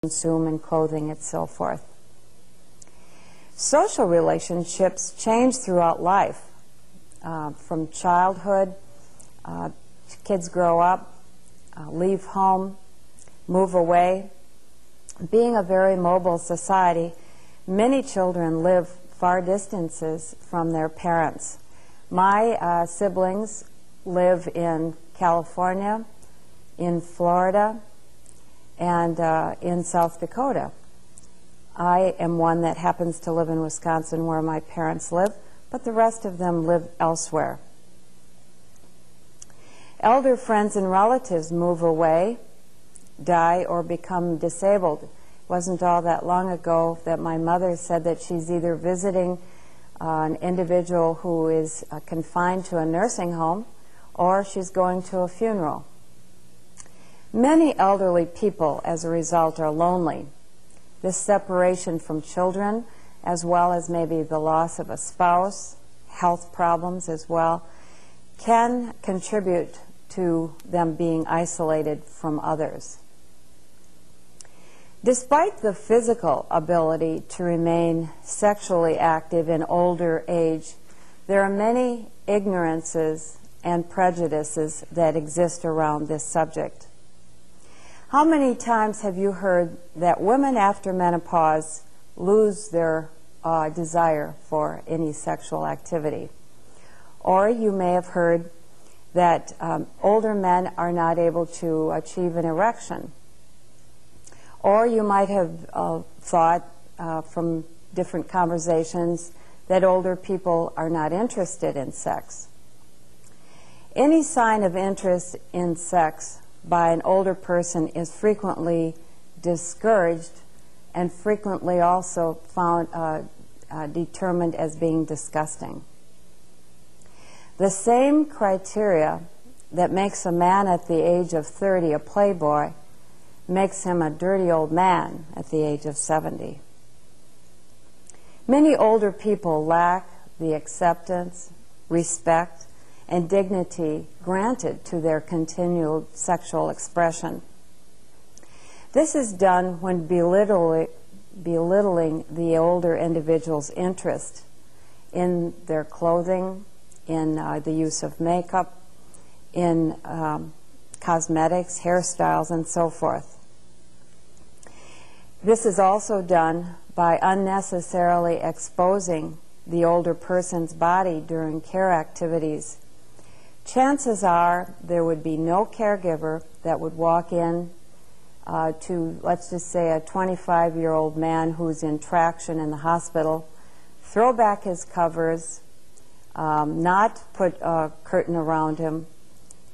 consume in clothing and so forth. Social relationships change throughout life. From childhood, kids grow up, leave home, move away. Being a very mobile society, many children live far distances from their parents. My siblings live in California, in Florida, and in South Dakota. I am one that happens to live in Wisconsin where my parents live, but the rest of them live elsewhere. Elder friends and relatives move away, die, or become disabled. It wasn't all that long ago that my mother said that she's either visiting an individual who is confined to a nursing home, or she's going to a funeral. Many elderly people, as a result, are lonely. This separation from children, as well as maybe the loss of a spouse, health problems as well, can contribute to them being isolated from others. Despite the physical ability to remain sexually active in older age, there are many ignorances and prejudices that exist around this subject. How many times have you heard that women after menopause lose their desire for any sexual activity? Or you may have heard that older men are not able to achieve an erection. Or you might have thought from different conversations that older people are not interested in sex. Any sign of interest in sex by an older person is frequently discouraged and frequently also found determined as being disgusting. The same criteria that makes a man at the age of 30 a playboy makes him a dirty old man at the age of 70. Many older people lack the acceptance, respect, and dignity granted to their continual sexual expression. This is done when belittling the older individual's interest in their clothing, in the use of makeup, in cosmetics, hairstyles, and so forth. This is also done by unnecessarily exposing the older person's body during care activities. Chances are there would be no caregiver that would walk in to, let's just say, a 25-year-old man who's in traction in the hospital, throw back his covers, not put a curtain around him,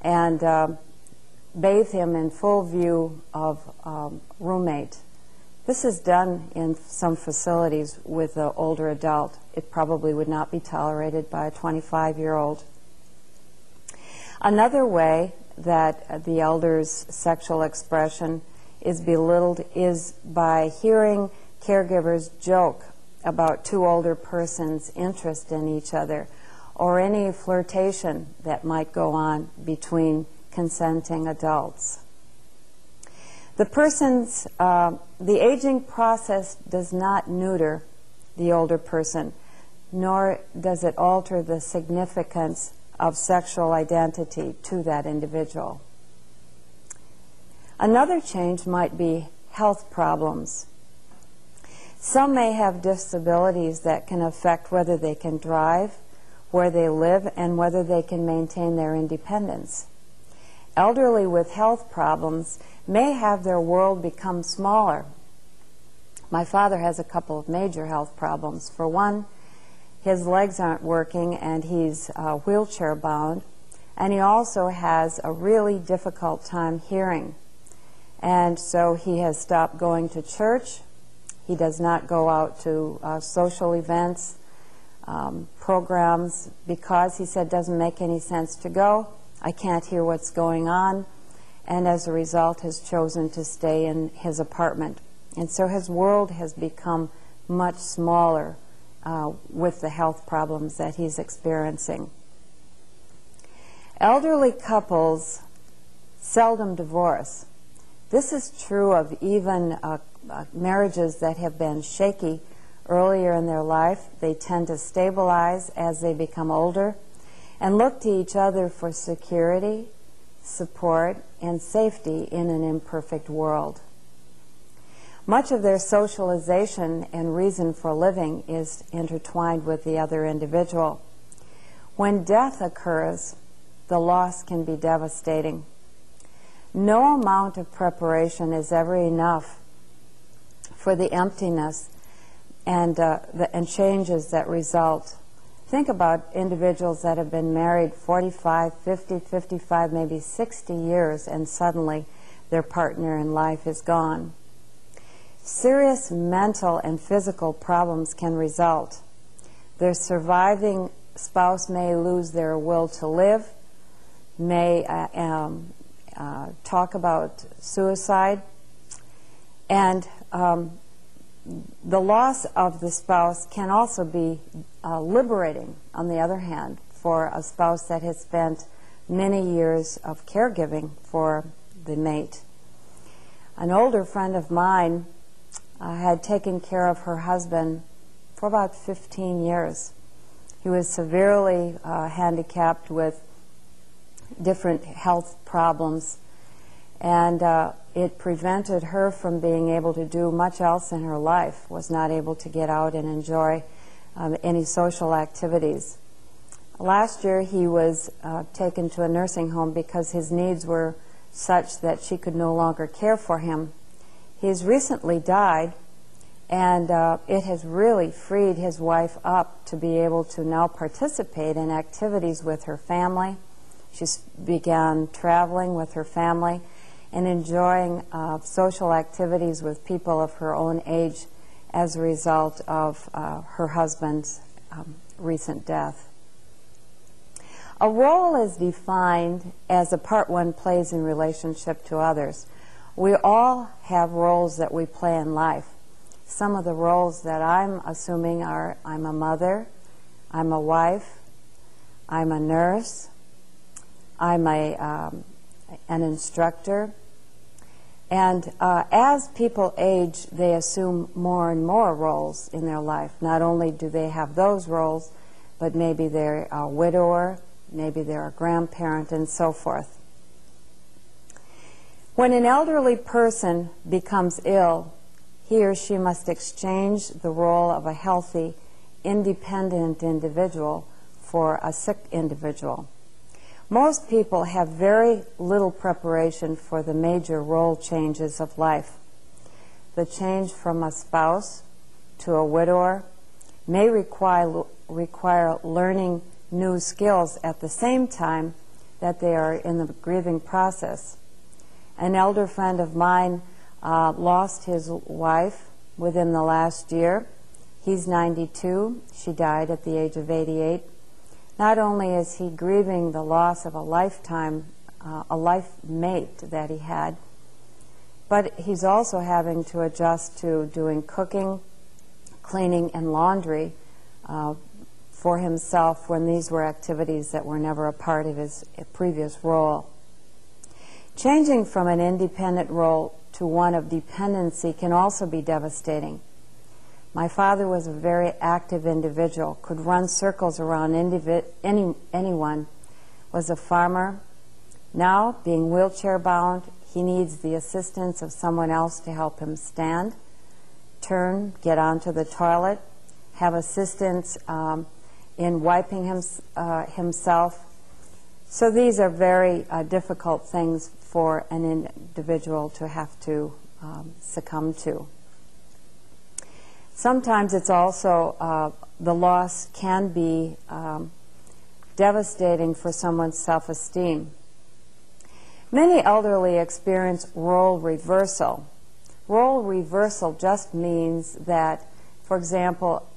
and bathe him in full view of roommate. This is done in some facilities with an older adult. It probably would not be tolerated by a 25-year-old. Another way that the elder's sexual expression is belittled is by hearing caregivers joke about two older persons' interest in each other, or any flirtation that might go on between consenting adults. The aging process does not neuter the older person, nor does it alter the significance of sexual identity to that individual. Another change might be health problems. Some may have disabilities that can affect whether they can drive, where they live, and whether they can maintain their independence. Elderly with health problems may have their world become smaller. My father has a couple of major health problems. For one, his legs aren't working and he's wheelchair bound, and he also has a really difficult time hearing. And so he has stopped going to church. He does not go out to social events, programs, because he said it doesn't make any sense to go. I can't hear what's going on, and as a result has chosen to stay in his apartment. And so his world has become much smaller with the health problems that he's experiencing. Elderly couples seldom divorce. This is true of even marriages that have been shaky earlier in their life, they tend to stabilize as they become older and look to each other for security, support, and safety in an imperfect world. Much of their socialization and reason for living is intertwined with the other individual. When death occurs, the loss can be devastating. No amount of preparation is ever enough for the emptiness and changes that result. Think about individuals that have been married 45, 50, 55, maybe 60 years, and suddenly their partner in life is gone. Serious mental and physical problems can result. Their surviving spouse may lose their will to live, may talk about suicide, and the loss of the spouse can also be liberating, on the other hand, for a spouse that has spent many years of caregiving for the mate. An older friend of mine had taken care of her husband for about 15 years. He was severely handicapped with different health problems, and it prevented her from being able to do much else in her life, was not able to get out and enjoy any social activities. Last year he was taken to a nursing home because his needs were such that she could no longer care for him. He has recently died, and it has really freed his wife up to be able to now participate in activities with her family. She's began traveling with her family and enjoying social activities with people of her own age as a result of her husband's recent death. A role is defined as a part one plays in relationship to others. We all have roles that we play in life. Some of the roles that I'm assuming are I'm a mother, I'm a wife, I'm a nurse, I'm an instructor. And as people age, they assume more and more roles in their life. Not only do they have those roles, but maybe they're a widower, maybe they're a grandparent, and so forth. When an elderly person becomes ill, he or she must exchange the role of a healthy, independent individual for a sick individual. Most people have very little preparation for the major role changes of life. The change from a spouse to a widower may require learning new skills at the same time that they are in the grieving process. An elder friend of mine lost his wife within the last year. He's 92. She died at the age of 88. Not only is he grieving the loss of a lifetime, a life mate that he had, but he's also having to adjust to doing cooking, cleaning, and laundry for himself when these were activities that were never a part of his previous role. Changing from an independent role to one of dependency can also be devastating. My father was a very active individual, could run circles around anyone, was a farmer. Now, being wheelchair-bound, he needs the assistance of someone else to help him stand, turn, get onto the toilet, have assistance in wiping himself. So these are very difficult things for an individual to have to succumb to. Sometimes it's also, the loss can be devastating for someone's self-esteem. Many elderly experience role reversal. Role reversal just means that, for example,